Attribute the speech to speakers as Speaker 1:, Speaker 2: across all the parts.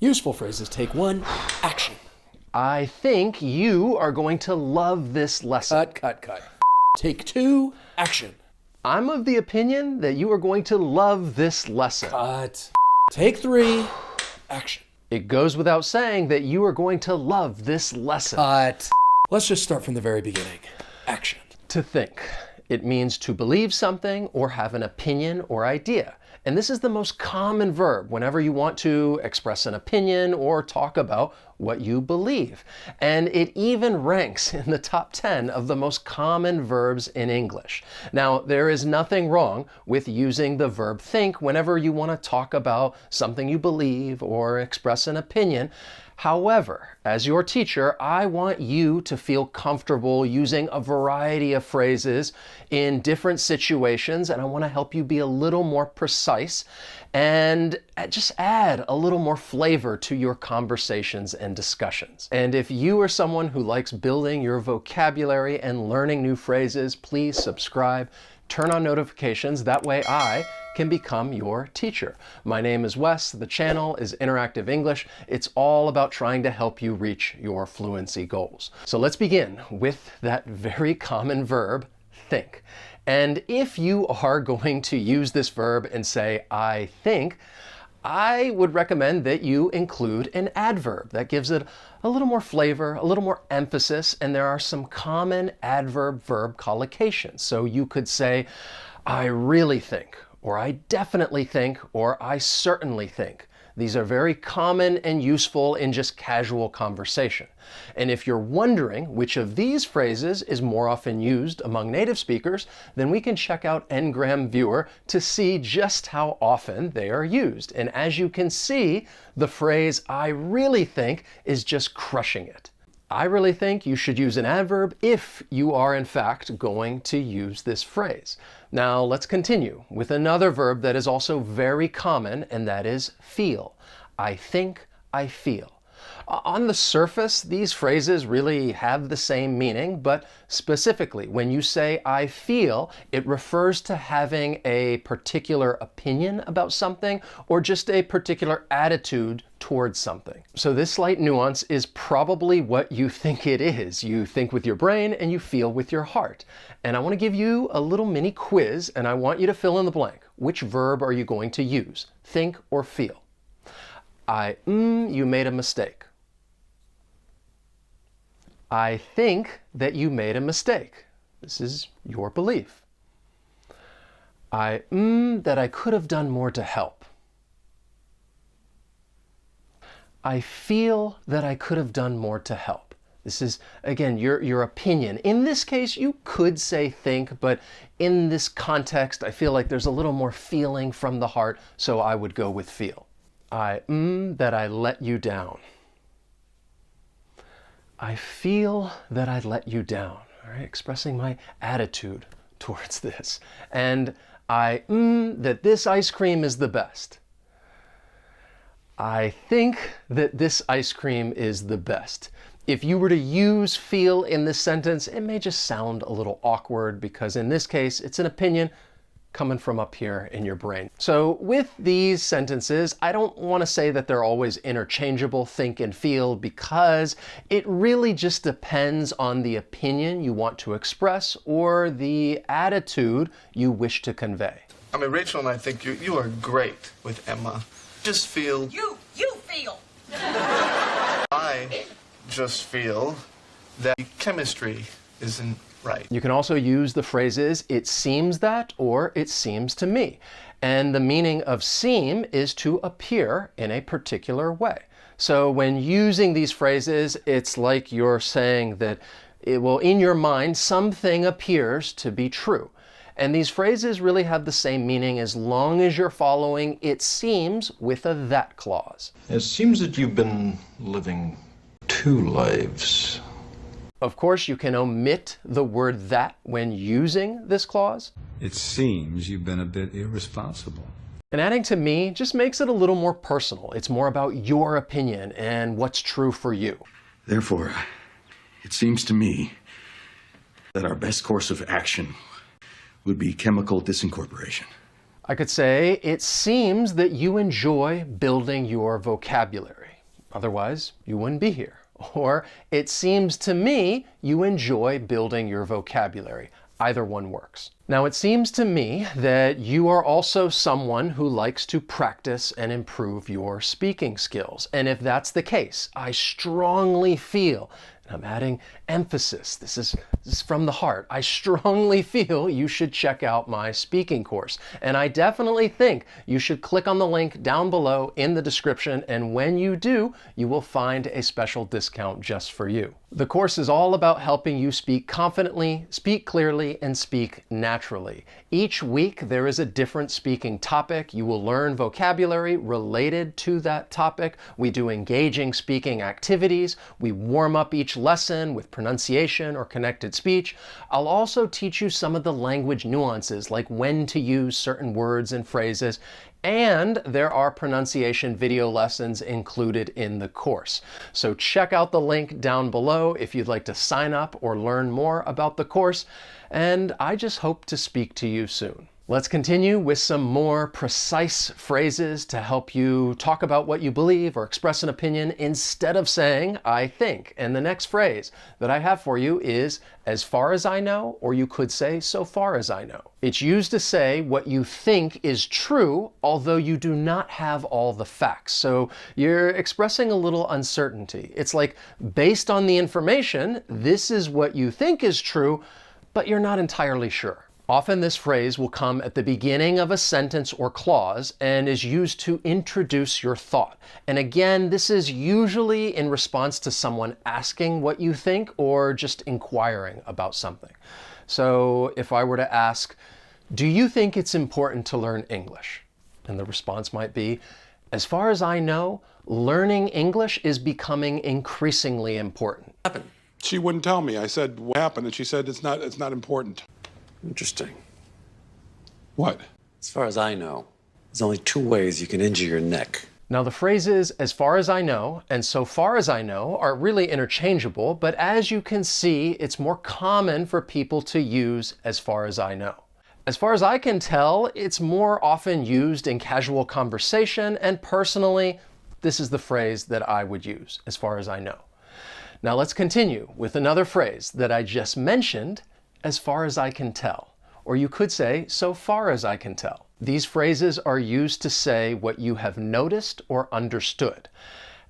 Speaker 1: Useful phrases. Take 1. Action.
Speaker 2: I think you are going to love this lesson.
Speaker 1: Cut. Take 2. Action.
Speaker 2: I'm of the opinion that you are going to love this lesson.
Speaker 1: Cut. Take 3. Action.
Speaker 2: It goes without saying that you are going to love this lesson.
Speaker 1: Cut. Let's just start from the very beginning. Action.
Speaker 2: To think. It means to believe something or have an opinion or idea. And this is the most common verb whenever you want to express an opinion or talk about what you believe. And it even ranks in the top 10 of the most common verbs in English. Now, there is nothing wrong with using the verb think whenever you want to talk about something you believe or express an opinion. However, as your teacher, I want you to feel comfortable using a variety of phrases in different situations, and I want to help you be a little more precise and just add a little more flavor to your conversations and discussions. And if you are someone who likes building your vocabulary and learning new phrases, please subscribe, turn on notifications. That way I can become your teacher. My name is Wes. The channel is Interactive English. It's all about trying to help you reach your fluency goals. So let's begin with that very common verb, think. And if you are going to use this verb and say, I think, I would recommend that you include an adverb. That gives it a little more flavor, a little more emphasis, and there are some common adverb-verb collocations. So you could say, I really think, or I definitely think, or I certainly think. These are very common and useful in just casual conversation. And if you're wondering which of these phrases is more often used among native speakers, then we can check out Ngram Viewer to see just how often they are used. And as you can see, the phrase I really think is just crushing it. I really think you should use an adverb if you are in fact going to use this phrase. Now let's continue with another verb that is also very common, and that is feel. I think, I feel. On the surface, these phrases really have the same meaning, but specifically, when you say I feel, it refers to having a particular opinion about something or just a particular attitude towards something. So this slight nuance is probably what you think it is. You think with your brain and you feel with your heart. And I want to give you a little mini quiz, and I want you to fill in the blank. Which verb are you going to use? Think or feel? You made a mistake. I think that you made a mistake. This is your belief. That I could have done more to help. I feel that I could have done more to help. This is, again, your opinion. In this case, you could say think, but in this context, I feel like there's a little more feeling from the heart, so I would go with feel. That I let you down. I feel that I let you down, all right? Expressing my attitude towards this. And that this ice cream is the best. I think that this ice cream is the best. If you were to use feel in this sentence, it may just sound a little awkward because in this case, it's an opinion coming from up here in your brain. So with these sentences, I don't want to say that they're always interchangeable, think and feel, because it really just depends on the opinion you want to express or the attitude you wish to convey.
Speaker 3: I mean, Rachel and I think you are great with Emma. Just feel...
Speaker 4: You feel!
Speaker 3: I just feel that chemistry isn't right.
Speaker 2: You can also use the phrases, it seems that, or it seems to me. And the meaning of seem is to appear in a particular way. So when using these phrases, it's like you're saying that, in your mind, something appears to be true. And these phrases really have the same meaning as long as you're following it seems with a that clause.
Speaker 5: It seems that you've been living two lives.
Speaker 2: Of course, you can omit the word that when using this clause.
Speaker 6: It seems you've been a bit irresponsible.
Speaker 2: And adding to me just makes it a little more personal. It's more about your opinion and what's true for you.
Speaker 7: Therefore, it seems to me that our best course of action would be chemical disincorporation.
Speaker 2: I could say, it seems that you enjoy building your vocabulary. Otherwise, you wouldn't be here. Or, it seems to me you enjoy building your vocabulary. Either one works. Now, it seems to me that you are also someone who likes to practice and improve your speaking skills. And if that's the case, I strongly feel, and I'm adding emphasis, this is from the heart, I strongly feel you should check out my speaking course. And I definitely think you should click on the link down below in the description, and when you do, you will find a special discount just for you. The course is all about helping you speak confidently, speak clearly, and speak naturally. Each week there is a different speaking topic. You will learn vocabulary related to that topic. We do engaging speaking activities. We warm up each lesson with pronunciation or connected speech. I'll also teach you some of the language nuances, like when to use certain words and phrases, and there are pronunciation video lessons included in the course. So check out the link down below if you'd like to sign up or learn more about the course, and I just hope to speak to you soon. Let's continue with some more precise phrases to help you talk about what you believe or express an opinion instead of saying, I think. And the next phrase that I have for you is, as far as I know, or you could say, so far as I know. It's used to say what you think is true, although you do not have all the facts. So you're expressing a little uncertainty. It's like, based on the information, this is what you think is true, but you're not entirely sure. Often this phrase will come at the beginning of a sentence or clause and is used to introduce your thought. And again, this is usually in response to someone asking what you think or just inquiring about something. So if I were to ask, do you think it's important to learn English? And the response might be, as far as I know, learning English is becoming increasingly important.
Speaker 4: She wouldn't tell me. I said, what happened? And she said, it's not important.
Speaker 8: Interesting.
Speaker 4: What?
Speaker 8: As far as I know, there's only two ways you can injure your neck.
Speaker 2: Now the phrases, as far as I know, and so far as I know, are really interchangeable, but as you can see, it's more common for people to use as far as I know. As far as I can tell, it's more often used in casual conversation, and personally, this is the phrase that I would use, as far as I know. Now let's continue with another phrase that I just mentioned, as far as I can tell. Or you could say, so far as I can tell. These phrases are used to say what you have noticed or understood.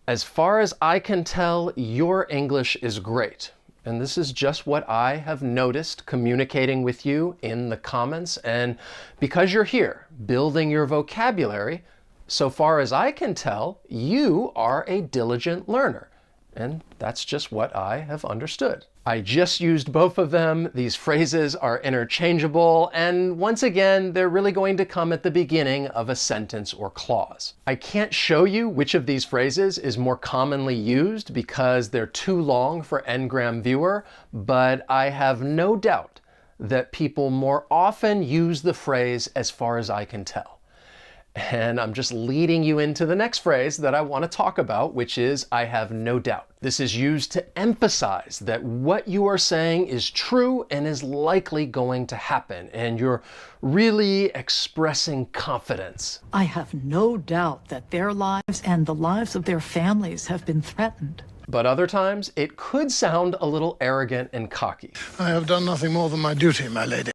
Speaker 2: As far as I can tell, your English is great. And this is just what I have noticed communicating with you in the comments. And because you're here building your vocabulary, so far as I can tell, you are a diligent learner. And that's just what I have understood. I just used both of them. These phrases are interchangeable, and once again, they're really going to come at the beginning of a sentence or clause. I can't show you which of these phrases is more commonly used because they're too long for Ngram Viewer, but I have no doubt that people more often use the phrase as far as I can tell. And I'm just leading you into the next phrase that I want to talk about, which is, I have no doubt. This is used to emphasize that what you are saying is true and is likely going to happen, and you're really expressing confidence.
Speaker 9: I have no doubt that their lives and the lives of their families have been threatened.
Speaker 2: But other times, it could sound a little arrogant and cocky.
Speaker 10: I have done nothing more than my duty, my lady.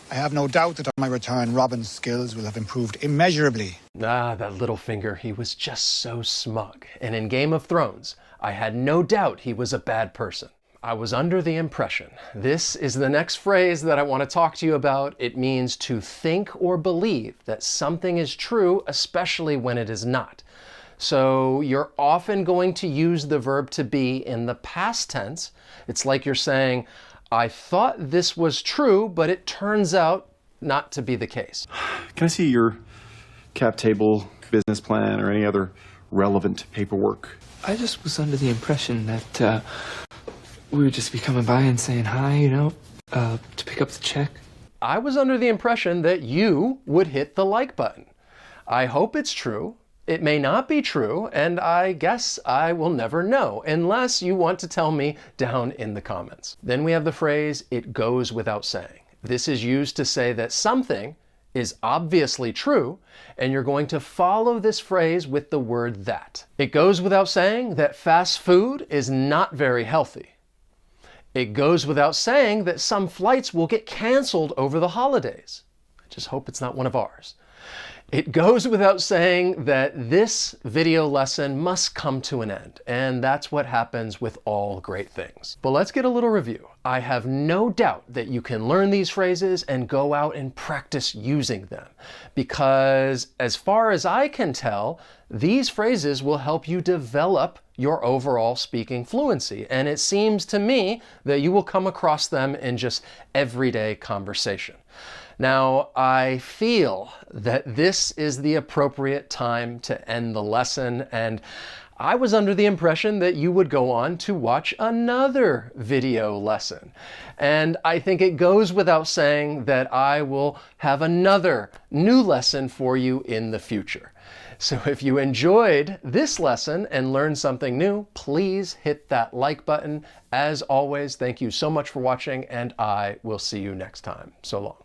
Speaker 11: I have no doubt that on my return, Robin's skills will have improved immeasurably.
Speaker 2: Ah, that little finger, he was just so smug. And in Game of Thrones, I had no doubt he was a bad person. I was under the impression. This is the next phrase that I want to talk to you about. It means to think or believe that something is true, especially when it is not. So you're often going to use the verb to be in the past tense. It's like you're saying, I thought this was true, but it turns out not to be the case.
Speaker 12: Can I see your cap table, business plan, or any other relevant paperwork?
Speaker 13: I just was under the impression that we would just be coming by and saying hi, to pick up the check.
Speaker 2: I was under the impression that you would hit the like button. I hope it's true. It may not be true, and I guess I will never know unless you want to tell me down in the comments. Then we have the phrase, it goes without saying. This is used to say that something is obviously true, and you're going to follow this phrase with the word that. It goes without saying that fast food is not very healthy. It goes without saying that some flights will get canceled over the holidays. I just hope it's not one of ours. It goes without saying that this video lesson must come to an end, and that's what happens with all great things. But let's get a little review. I have no doubt that you can learn these phrases and go out and practice using them, because as far as I can tell, these phrases will help you develop your overall speaking fluency, and it seems to me that you will come across them in just everyday conversation. Now, I feel that this is the appropriate time to end the lesson, and I was under the impression that you would go on to watch another video lesson. And I think it goes without saying that I will have another new lesson for you in the future. So if you enjoyed this lesson and learned something new, please hit that like button. As always, thank you so much for watching, and I will see you next time. So long.